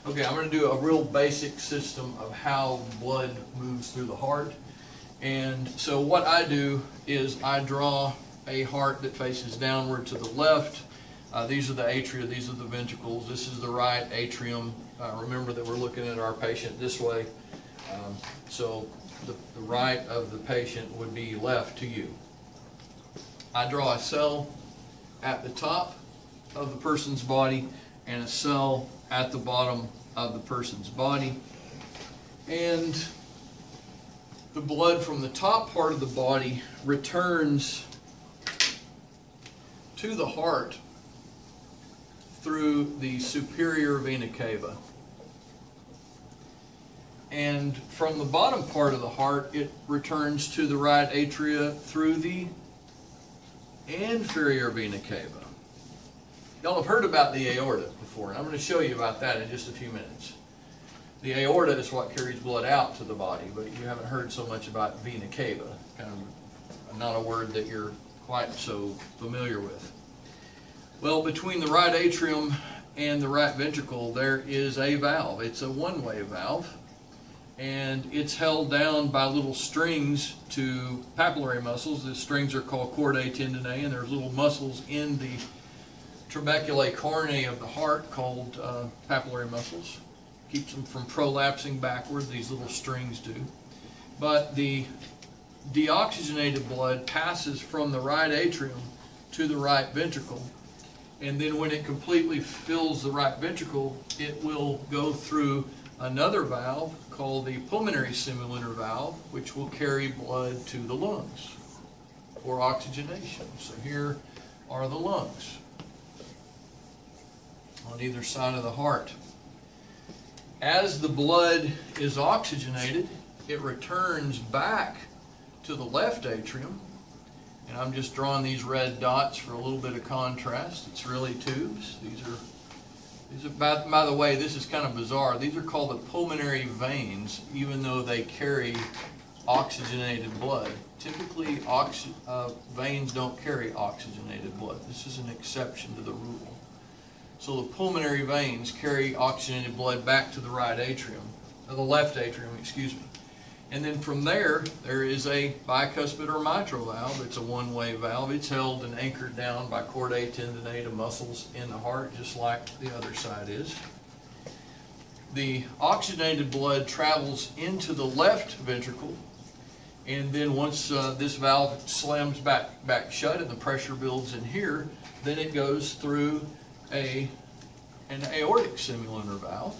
Okay, I'm going to do a real basic system of how blood moves through the heart. And so what I do is I draw a heart that faces downward to the left. These are the atria, these are the ventricles. This is the right atrium. Remember that we're looking at our patient this way. So the right of the patient would be left to you. I draw a cell at the top of the person's body and a cell at the bottom of the person's body. And the blood from the top part of the body returns to the heart through the superior vena cava. And from the bottom part of the heart, it returns to the right atria through the inferior vena cava. Y'all have heard about the aorta before, and I'm going to show you about that in just a few minutes. The aorta is what carries blood out to the body, but you haven't heard so much about vena cava. Kind of not a word that you're quite so familiar with. Well, between the right atrium and the right ventricle, there is a valve. It's a one-way valve, and it's held down by little strings to papillary muscles. The strings are called chordae tendineae, and there's little muscles in the trabeculae coronae of the heart called papillary muscles. Keeps them from prolapsing backward, these little strings do. But the deoxygenated blood passes from the right atrium to the right ventricle, and then when it completely fills the right ventricle, it will go through another valve called the pulmonary semilunar valve, which will carry blood to the lungs for oxygenation. So here are the lungs on either side of the heart. As the blood is oxygenated, it returns back to the left atrium, and I'm just drawing these red dots for a little bit of contrast. It's really tubes. These are by the way, this is kind of bizarre. These are called the pulmonary veins, even though they carry oxygenated blood. Typically, veins don't carry oxygenated blood. This is an exception to the rule. So the pulmonary veins carry oxygenated blood back to the right atrium, or the left atrium, excuse me. And then from there, there is a bicuspid or mitral valve. It's a one-way valve. It's held and anchored down by chordae tendineae to muscles in the heart, just like the other side is. The oxygenated blood travels into the left ventricle, and then once this valve slams back shut and the pressure builds in here, then it goes through an aortic semilunar valve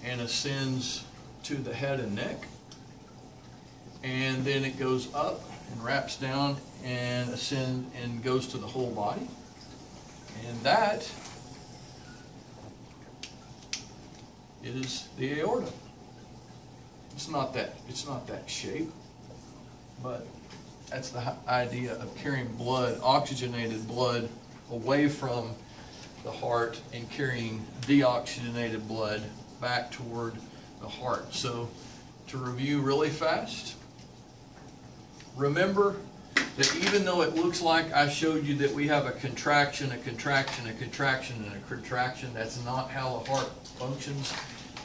and ascends to the head and neck, and then it goes up and wraps down and ascends and goes to the whole body, and that is the aorta. It's not that shape, but that's the idea of carrying blood, oxygenated blood, away from the heart and carrying deoxygenated blood back toward the heart. So to review really fast, remember that even though it looks like I showed you that we have a contraction, a contraction, a contraction, and a contraction, that's not how the heart functions.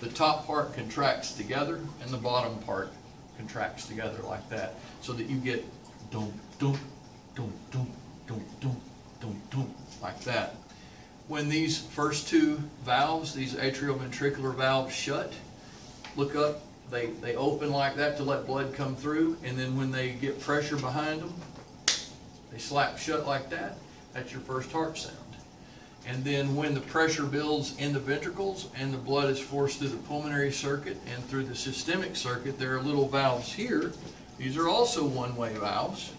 The top part contracts together and the bottom part contracts together like that, so that you get dum dum dum dum dum dum dum dum like that. When these first two valves, these atrioventricular valves, shut, look up, they open like that to let blood come through, and then when they get pressure behind them, they slap shut like that. That's your first heart sound. And then when the pressure builds in the ventricles and the blood is forced through the pulmonary circuit and through the systemic circuit, there are little valves here. These are also one-way valves.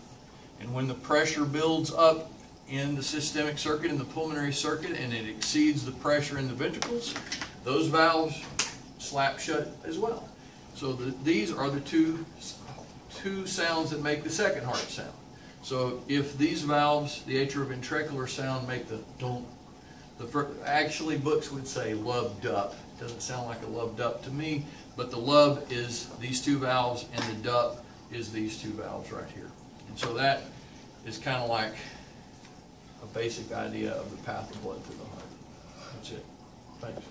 And when the pressure builds up in the systemic circuit and the pulmonary circuit and it exceeds the pressure in the ventricles, those valves slap shut as well. So these are the two sounds that make the second heart sound. So if these valves, the atrioventricular sound, make the don't, actually books would say lubb-dupp. Doesn't sound like a lubb-dupp to me, but the lub is these two valves and the dupp is these two valves right here. And so that is kind of like a basic idea of the path of blood through the heart. That's it. Thanks.